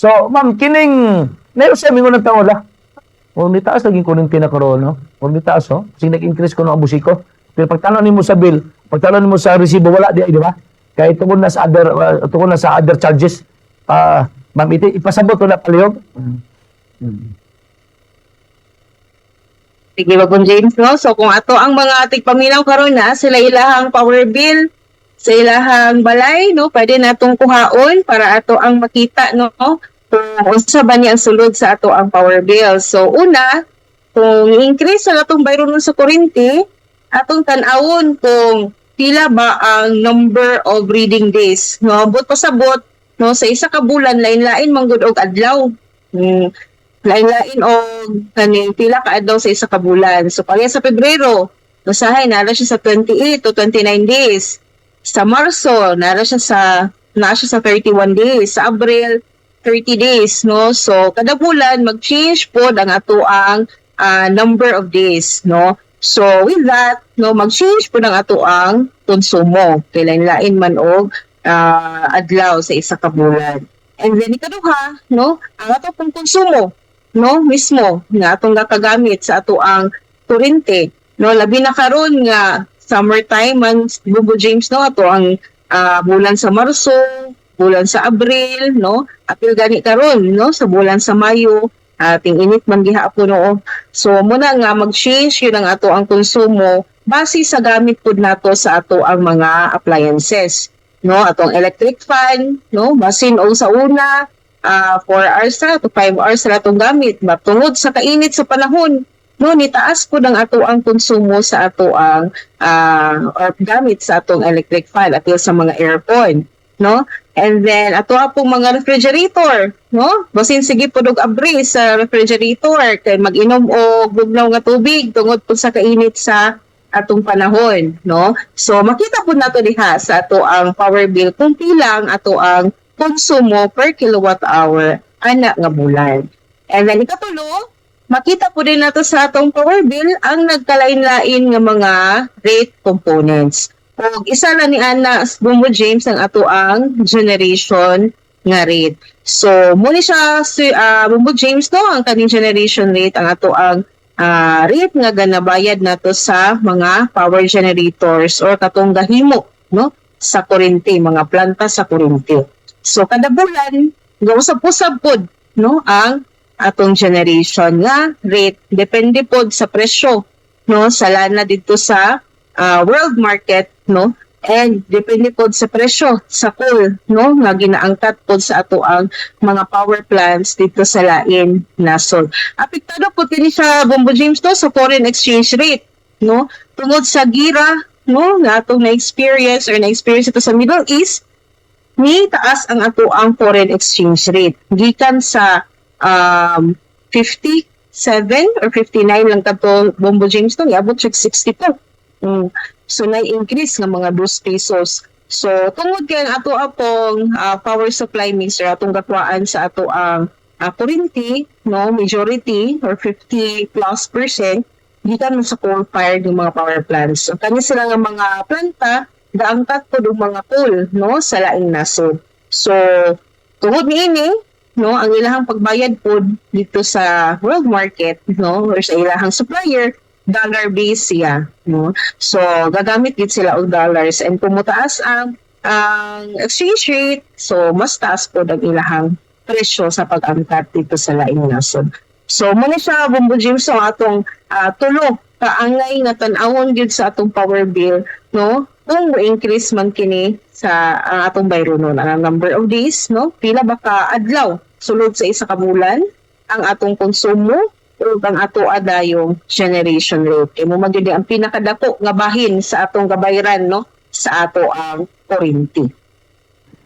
So, ma'am, kining nayo sa mingon ng taon la. O ni taas naging kurinti na karon, no? O ni taas, oh. Kasi nag-increase ko ng abusiko. Pero pagtanong nimo sa bill, pagtanong nimo sa resibo wala di ba? Kaya tungod na sa other charges, ma'am, ipasabot ko na palihog. Sige ba kung James, no? So kung ato ang mga tigpaminaw karon na sila ilahang power bill sa ilahang balay, no? Pwede natong kuhaon para ato ang makita, no? Kung unsa ba ni ang sulod sa ato ang power bill. So una, kung increase sa atong bayron sa kuryente, atong tan-awon kung pila ba ang number of reading days, no? But pasabot, no, sa isa ka bulan lain-lain manggod og adlaw. Lain-lain og kaning pila ka adlaw sa isa ka bulan. So pareha sa Pebrero, usahay nara siya sa 28 to 29 days. Sa Marso, nara siya sa 31 days. Sa Abril, 30 days, no? So kada bulan mag-change pod ang ato ang number of days, no? So with that, no, mag-change po ng ato ang konsumo. Kailan-lain man og adlaw sa isa ka bulan. And then ikaduha, no, ang ato pong konsumo, no, mismo nga atong gakagamit sa ato ang kuryente, no, labi na karon nga summertime man Bubo James, no, ato ang bulan sa Marso, bulan sa Abril, no, apil gani karon, no, sa bulan sa Mayo, ating init man gihapon, no. So muna nga mag-change yun ang ato ang konsumo base sa gamit pud nato sa ato ang mga appliances, no, atong electric fan, no, basin o sa una 4 hours na to 5 hours na itong gamit. Matungod sa kainit sa panahon, no, nitaas po ng ato ang konsumo sa ato ang or gamit sa atong electric fan at sa mga aircon, no? And then ato pong mga refrigerator, no? Basin sige po og abri sa refrigerator kay mag-inom og bugnaw nga tubig tungod po sa kainit sa atong panahon, no? So makita po nato diha sa ato ang power bill kung pilang ato ang konsumo per kilowatt hour ana nga bulan. And then ikatulo, makita po din nato sa atong power bill ang nagkalain-lain nga mga rate components. O isa na ni ana Bumo James ang ato ang generation nga rate. So muna siya Bumo James, no, ang kaning generation rate ang ato ang rate nga ganabayad nato sa mga power generators or katong gahimo, no, sa kuryente, mga planta sa kuryente. So kada bulan gausap-usap pod, no, ang atong generation nga rate depende pod sa presyo, no, sa lana dito sa world market, no, and depende pod sa presyo sa coal, no, nga ginaangkat pod sa ato ang mga power plants dito sa lain nasod. Apektado po kini sa Bumo James, no, sa foreign exchange rate, no, tungod sa gira, no, nga atong na-experience ito sa Middle East, ni taas ang ato ang foreign exchange rate. Gikan sa 57 or 59 lang kadto Bumo James, no, iabot siya 62. So na-increase nga mga 2 pesos. So tungod kay ang ato apong power supply mixer atong gatwaan sa ato ang kuryente, no, majority or 50+% gikan sa coal-fired yung mga power plants. So kani sila nga mga planta gaangkat po ng mga coal, no, sa laing nasod. So tungod niini, no, ang ilahang pagbayad po dito sa world market, no, or sa ilahang supplier, dollar base siya, no. So gagamit gid sila og dollars, and kung mutaas ang exchange rate, so mas taas po ang ilahang presyo sa pag-angkat dito sa laing nasod. So muna siya Bumo James sa atong tulo kaangay nga tan-awon gid sa atong power bill, no, kung increase man kini sa atong bayronon ang number of days, no, pila ba ka adlaw sulod sa isa ka bulan ang atong konsumo o ang ato adayong generation rate. Kay mo magyud ang pinakadako nga bahin sa atong gabayran, no, sa ato ang kuryente.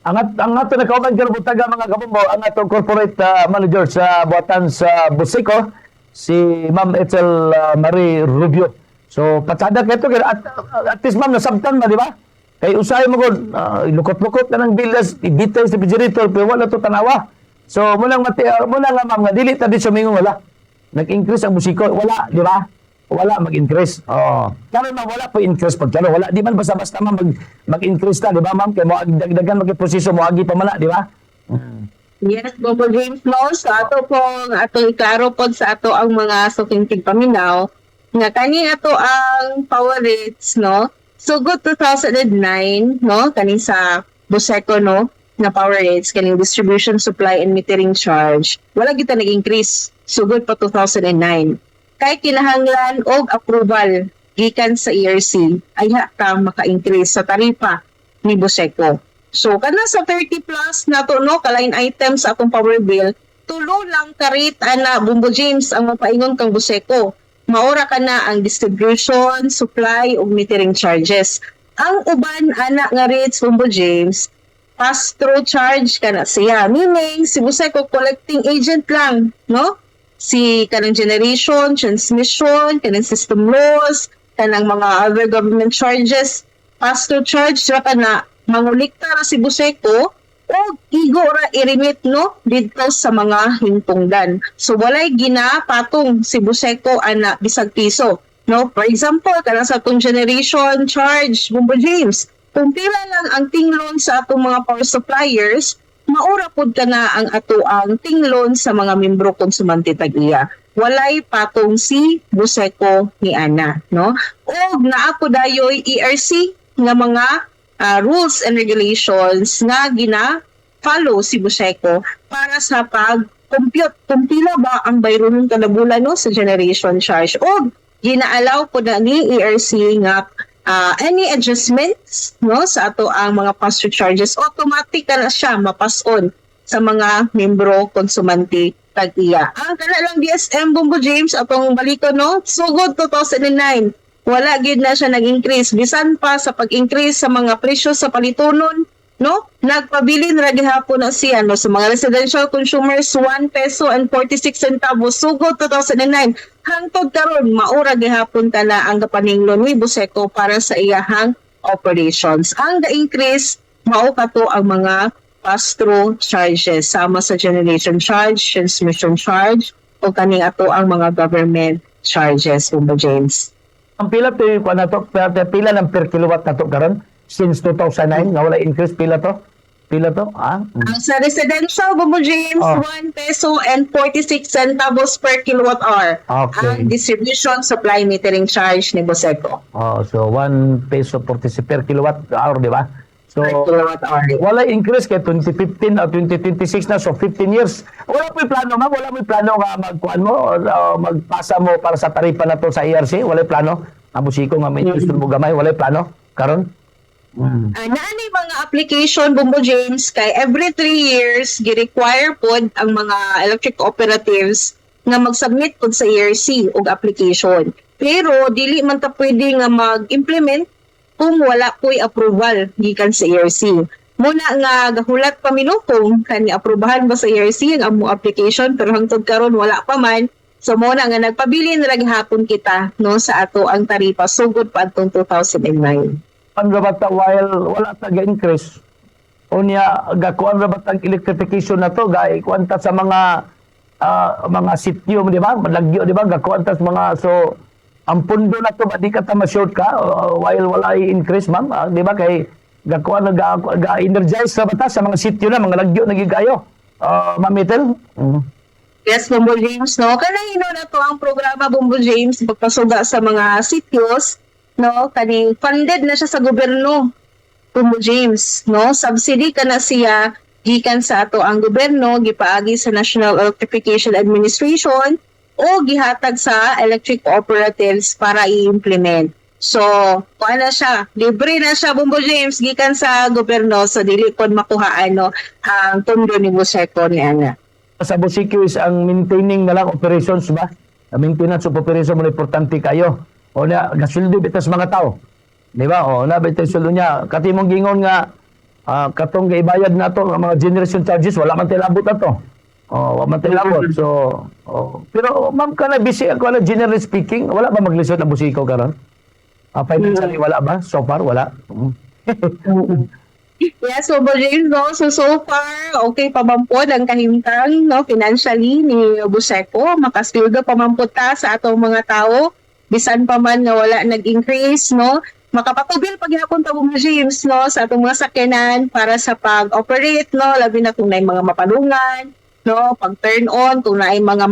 Ang ato nakauban karon butaga mga kabumbo, ang atong corporate manager sa buhatan sa Busico, si Ma'am Ethel Marie Rubio. So patsada kay to at least ma'am nasabtan ba, di ba? Kay usahay mo gud lukot-lukot na ng bilas, ibitay sa refrigerator pero wala to tanawa. So muna nga ma'am nga dili ta di sumingon wala. Nag-increase ang Busico, wala, di ba? Wala mag-increase. Oh. Karon ma'am wala po increase pag kano, wala di man basta-basta ma'am mag-increase ta, di ba ma'am? Kay mo dagdagan magproseso mo agi pa man, di ba? Yes, Bobo James no. So ato pong ato iklaro pod sa ato ang mga suking tigpaminaw nga kani ato ang power rates no. So good 2009 no kani sa Buseco no na power rates kani distribution supply and metering charge wala kita nag-increase sugod pa 2009 kay kinahanglan og approval gikan sa ERC ay ta maka-increase sa taripa ni Buseco. So, kana sa 30 plus na to, no, kalain items sa atong power bill, tulo lang karit ana Bumbo James ang mapaingon kang Buseco. Maura ka na ang distribution, supply, ug metering charges. Ang uban ana nga rates Bumbo James, pass-through charge kana siya. Meaning, si Buseco collecting agent lang, no? Si kanang generation, transmission, kanang system loss, kanang mga other government charges, pass-through charge ra kana mangulikta ra si Buseco o igo ra i-remit no dito sa mga hingtungdan. So walay ginapatong si Buseco ana bisag piso. No, for example, kana sa atong generation charge Bumbo James, kung pila lang ang tinglon sa atong mga power suppliers, maura pod kana ang ato ang tinglon sa mga membro konsumante tag-iya. Walay patong si Buseco ni ana, no? Og naa po dayoy ERC nga mga rules and regulations nga gina-follow si Buseco para sa pag-compute kung pila ba ang bayron kada bulan no, sa generation charge. O gina-allow po na ni ERC nga any adjustments no, sa ato ang mga pass-through charges, automatic na siya mapas-on sa mga membro konsumante tag-iya. Ang kana lang DSM Bumbo James atong baliko no, sugod 2009 wala gid na siya nag-increase bisan pa sa pag-increase sa mga presyo sa palitonon no nagpabilin ra gihapon na siya no sa mga residential consumers 1 peso and 46 centavos sugod 2009 hangtod karon maura gihapon ta na ang kapaninglon ni Buseco para sa iyahang operations. Ang ga-increase mao kato ang mga pass-through charges sama sa generation charge, transmission charge o kaning ato ang mga government charges Bumbo James. Ang pila to yung na to, pila ng per kilowatt na to karon since 2009 na wala increase pila to? Pila to? Ang sa residential Bumbo James, 1 peso and 46 centavos per kilowatt hour. Okay. Ang distribution supply metering charge ni Buseco. So 1 peso 40 per kilowatt hour, di ba? So, Per kilowatt hour. wala increase kay 2015 o 2026 na, so 15 years. Wala mo plano, ma'am? Wala mo plano nga magkuhan mo o magpasa mo para sa taripa na to sa ERC? Wala plano? Ang Buseco nga may gusto mo gamay, wala plano? Karon? Naani mga application Bumbo James kay every 3 years gi-require pod ang mga electric operatives nga mag-submit pod sa ERC og application. Pero dili man ta pwede nga mag-implement kung wala po'y approval gikan sa ERC. Muna nga gahulat pa kung kani aprobahan ba sa ERC ang among application pero hangtod karon wala pa man. So muna nga nagpabilin ra gihapon kita no sa ato ang taripa sugod pa adtong 2009. Ang rabata while wala ta ga-increase, unya gakuan rabata ang electrification na to, gaikuan ta sa mga sityo, di ba? Malagyo, di ba? Gakuan ta sa mga, so ang pundo na to, ba di ka ta ma-short ka while wala i-increase, ma'am? Di ba? Kay gakuan na ga-energize sa bata sa mga sityo na, mga lagyo na gigayo. Ma'am Ethel? Yes, Bumbo James, no? Kanahino na to ang programa Bumbo James pagpasuga sa mga sityos, no? Kani funded na siya sa gobyerno, Bumbo James, no? Subsidy ka na siya gikan sa ato ang gobyerno, gipaagi sa National Electrification Administration o gihatag sa electric cooperatives para i-implement. So, kuha na siya, libre na siya Bumbo James gikan sa gobyerno, so dili pod makuhaan no ang tundo ni Buseco ni ana. Sa Buseco is ang maintaining na lang operations ba? Ang maintenance of operation mo importante kayo. O na, gasuldo bitas mga tao. Di ba? O na, bitas suldo niya. Katimong gingon nga, katong ibayad na to, ang mga generation charges, wala man tilabot na to. O, wala man tilabot. So, pero ma'am ka na, busy ako na, generally speaking, wala ba maglisod na Buseco karon? Financially, wala ba? So far, wala. Yes, so James, no? So far, okay pamampod ang kahimtang no, financially ni Buseco. Makasweldo pamampod ta sa atong mga tao. Bisan pa man nga wala nag-increase, no? makapatubil paghapon ta Bombo James no sa atong mga sakyanan para sa pag-operate no, labi na kung naay mga mapalungan no, pag turn on kung naay mga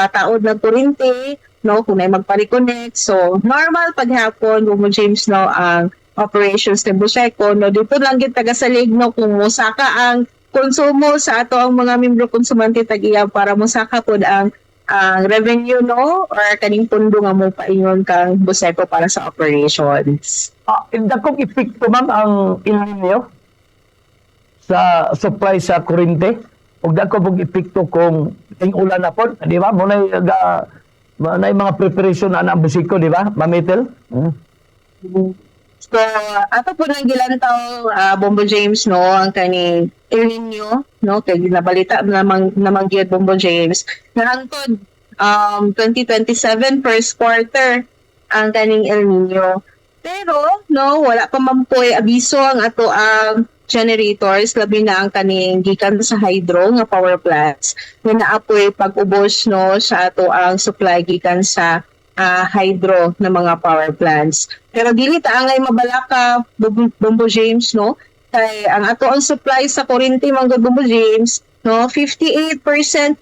taod ng kuryente no, kung naay magpa-reconnect. So normal paghapon Bombo James no ang operations ni Buseco no, dito lang gid taga salig no kung mosaka ang konsumo sa ato ang mga membro konsumante tag-iya para mosaka pod ang revenue no or kaning pundo nga mo paingon kang Buseco para sa operations. Dagkong epekto ma'am ang El Nino sa supply sa kuryente. Ug dagko pong epekto kung ting ulan na po, di ba? Munay mga preparation na ang Buseco, di ba? Mamitel? So, ato po nang gilantaw, Bombo James, no, ang kaning El Nino, no, kay nabalita namang gyud Bombo James, na hangtod 2027 first quarter ang kaning El Nino. Pero, no, wala pa man po'y abiso ang ato ang generators, labi na ang kaning gikan sa hydro nga power plants, nga naapoy pag-ubos, no, sa ato ang supply gikan sa hydro na mga power plants. Pero dili ta angay mabalaka Bombo James no kay ang ato ang supply sa kuryente mga Bombo James no 58%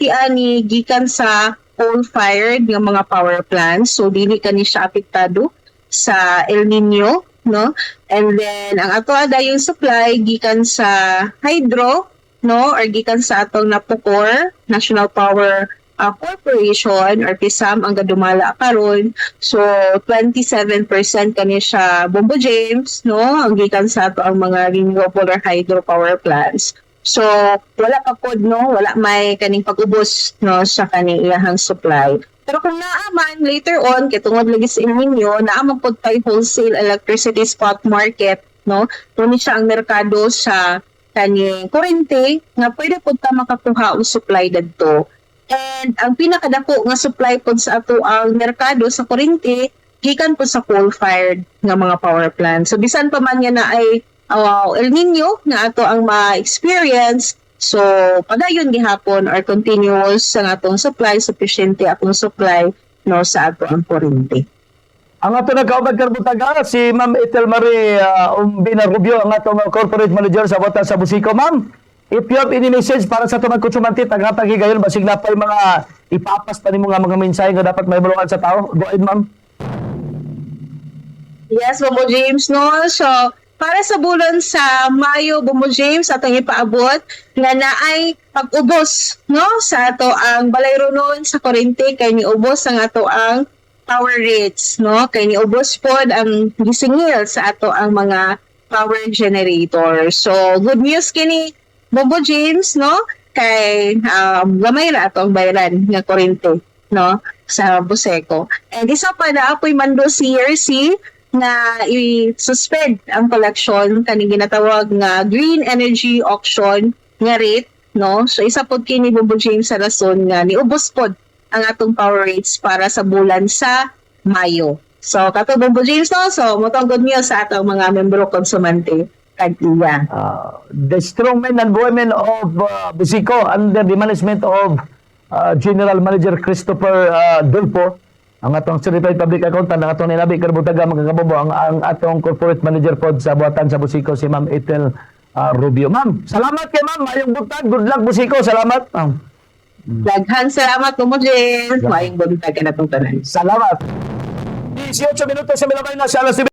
ti ani gikan sa coal-fired nga mga power plants. So dili kani siya apektado sa El Nino no. And then ang ato yung supply gikan sa hydro no or gikan sa atong Napocor National Power Corporation or PISAM ang gadumala karon. So 27% kani siya Bombo James no ang gikan sa ato ang mga renewable or hydropower plants. So wala pa pod no, wala may kaning pag-ubos no sa kaning iyahang supply. Pero kung naaman later on kay tungod lagi sa inyo naaman pod tay wholesale electricity spot market no, kuni siya ang merkado sa kaning kuryente nga pwede pod ta makakuha og supply dadto. And ang pinakadako nga supply pod sa ato ang merkado sa kuryente gikan po sa coal-fired nga mga power plants. So bisan pa man nga na ay El Nino nga ato ang ma-experience, so padayon gihapon or continuous sa atong supply, sufficient atong supply no sa ato ang kuryente. Ang ato nagkaubad karbutaga si Ma'am Ethel Marie Umbina Rubio, ang atong corporate manager sa Botas sa Buseco. Ma'am, if you have any message para sa tumang kutsumante, tagatagi gayon, basig na pa yung mga ipapas pa ni mga mensahe nga dapat may bulungan sa tao. Go ahead, ma'am. Yes, Bombo James, no? So, para sa bulan sa Mayo, Bombo James, atong ipaabot nga naay pag-ubos, no? Sa ato ang balayro noon sa kuryente, kay niubos ang ato ang power rates, no? Kay niubos pod ang gisingil sa ato ang mga power generator. So, good news kini Bombo James, no? Kay gamay ra atong bayaran nga kuryente, no? Sa Buseco. And isa pa na apoy mando CRC na i-suspend ang collection kaning ginatawag nga Green Energy Auction nga rate, no? So isa pod kini Bombo James sa rason nga niubos pod ang atong power rates para sa bulan sa Mayo. So kato Bombo James, no? So motong good news sa atong mga membro konsumante. The strong men and women of Buseco under the management of General Manager Christopher Dulpo, ang atong Certified Public Accountant, ang atong ninabi karbutaga mga kabobo, ang atong corporate manager pod sa buhatan sa Buseco si Ma'am Ethel Rubio. Ma'am, salamat kay ma'am, mayong buntag, good luck Buseco, salamat. Daghang salamat Bombo James, mayong buntag ka na itong tanan. Salamat. 18 minutos sa milabay na sa alas